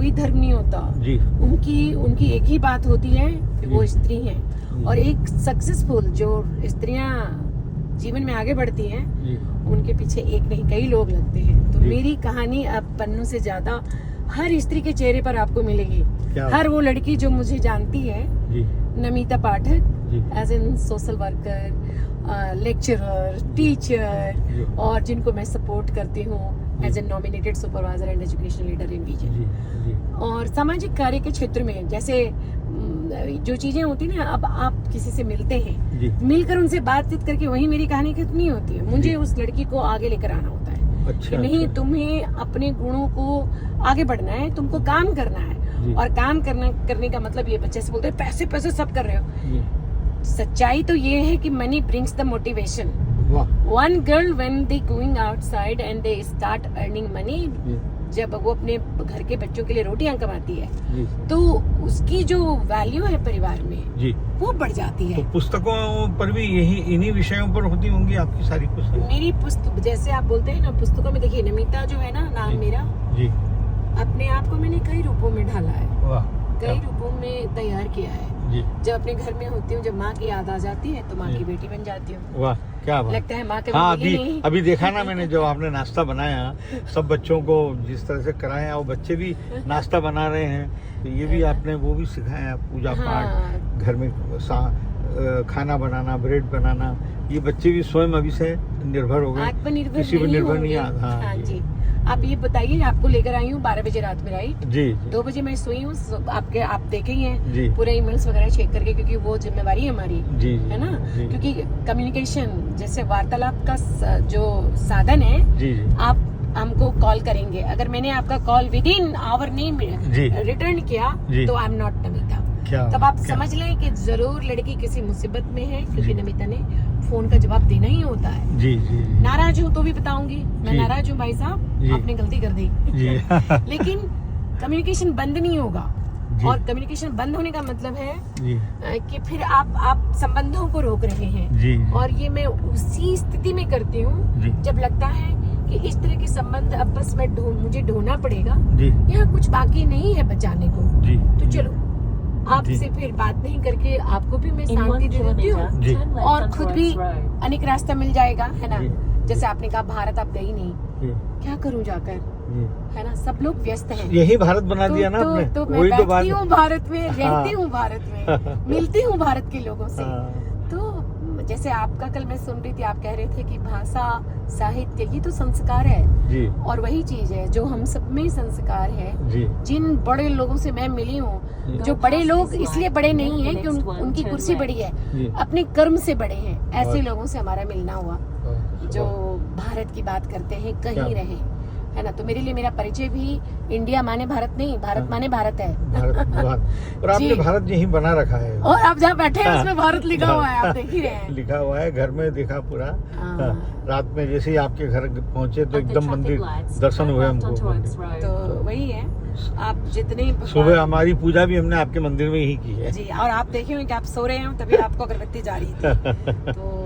कोई धर्म नहीं होता जी। उनकी एक ही बात होती है कि वो स्त्री हैं। और एक सक्सेसफुल जो स्त्रियां जीवन में आगे बढ़ती हैं जी। उनके पीछे एक नहीं कई लोग लगते हैं। तो जी। मेरी कहानी अब पन्नों से ज्यादा हर स्त्री के चेहरे पर आपको मिलेगी। क्या हर वो लड़की जो मुझे जानती है, जी। नमिता पाठक, जी। As in social worker, lecturer, teacher, और जिनको मैं सपोर्ट करती हूँ as a nominated supervisor and education leader in region. जी। जी। और सामाजिक कार्य के क्षेत्र में जैसे जो चीजें होती है ना, अब आप किसी से मिलते हैं, जी। मिलकर उनसे बातचीत करके वही मेरी कहानी खत्म नहीं होती है। मुझे उस लड़की को आगे लेकर आना होता है। अच्छा, कि नहीं, अच्छा। तुम्हें अपने गुणों को आगे बढ़ना है, तुमको काम करना है। जी। और काम करने का मतलब ये, बच्चे से बोलते हैं पैसे पैसे सब कर रहे हो। जी। सच्चाई तो ये है कि मनी ब्रिंग्स द मोटिवेशन। वाह। One girl when they going outside and they start earning money, जब वो अपने घर के बच्चों के लिए रोटियां कमाती है, जी। तो उसकी जो वैल्यू है परिवार में जी। वो बढ़ जाती है। तो पुस्तकों पर भी इन्हीं विषयों पर होती होंगी आपकी सारी पुस्तकें? मेरी पुस्तक, जैसे आप बोलते हैं ना, पुस्तकों में देखिए, नमिता जो है ना नाम जी। मेरा, जी। अपने आप को मैंने कई रूपों में ढाला है, वाह। कई रूपों में तैयार किया है। जी। जब अपने घर में होती हूँ, जब माँ की याद आ जाती है तो माँ की बेटी बन जाती हूँ। वाह, क्या बात। लगता है माँ के हाँ, मिली नहीं। अभी देखा ना मैंने, जब आपने नाश्ता बनाया, सब बच्चों को जिस तरह से कराया, वो बच्चे भी नाश्ता बना रहे हैं, तो ये भी आपने वो भी सिखाया, पूजा पाठ, घर में खाना बनाना, ब्रेड बनाना, ये बच्चे भी स्वयं अभी से निर्भर हो गए, आत्मनिर्भर किसी पर निर्भर नहीं। हाँ जी। आप ये बताइए, आपको लेकर आई हूँ 12 बजे रात में, राइट? जी। 2 बजे मैं सोई हूँ। आप देखे ही हैं जी। पूरे ईमेल्स वगैरह चेक करके, क्योंकि वो जिम्मेवारी है हमारी। जी। है ना? जी। क्योंकि कम्युनिकेशन जैसे वार्तालाप का जो साधन है, जी। आप हमको कॉल करेंगे, अगर मैंने आपका कॉल विद इन आवर नहीं रिटर्न किया तो आई एम नॉट नमिता। तब आप समझ लें कि जरूर लड़की किसी मुसीबत में है, क्योंकि नमिता ने फोन का जवाब देना ही होता है। जी। जी। नाराज हूँ तो भी बताऊंगी, मैं नाराज हूँ भाई साहब, आपने गलती कर दी। लेकिन कम्युनिकेशन बंद नहीं होगा। और कम्युनिकेशन बंद होने का मतलब है कि फिर आप संबंधों को रोक रहे हैं। और ये मैं उसी स्थिति में करती हूँ जब लगता है कि इस तरह के संबंध अब बस मुझे ढूंढना पड़ेगा, यहाँ कुछ बाकी नहीं है बचाने को। तो चलो, आपसे फिर बात नहीं करके आपको भी मैं शांति दे देती हूँ, और खुद भी अनेक रास्ता मिल जाएगा, है ना? जैसे आपने कहा भारत आप गई नहीं, क्या करूँ जाकर, है ना? सब लोग व्यस्त हैं। यही भारत बना दिया ना आपने। तो मैं बैठती हूँ भारत में, रहती हूँ भारत में, मिलती हूँ भारत के लोगों से। तो जैसे आपका कल मैं सुन रही थी, आप कह रहे थे कि भाषा, साहित्य, ये तो संस्कार है जी। और वही चीज है जो हम सब में संस्कार है जी। जिन बड़े लोगों से मैं मिली हूँ, जो बड़े लोग इसलिए बड़े नहीं हैं कि उनकी कुर्सी बड़ी है, अपने कर्म से बड़े हैं, ऐसे लोगों से हमारा मिलना हुआ, जो भारत की बात करते हैं, कहीं रहे, है ना? तो मेरे लिए मेरा परिचय भी इंडिया माने भारत नहीं, भारत माने भारत है। और आपने भारत यही बना रखा है, और आप जहाँ बैठे हैं उसमें भारत लिखा हुआ है, आप देख ही रहे हैं। लिखा हुआ है, घर में देखा पूरा। रात में जैसे ही आपके घर पहुंचे तो एकदम मंदिर दर्शन हुए हमको। तो वही है, आप जितने सुबह हमारी पूजा भी हमने आपके मंदिर में ही की है जी। और आप देखे होंगे कि आप सो रहे हो, तभी आपको अगरबत्ती जा रही थी। तो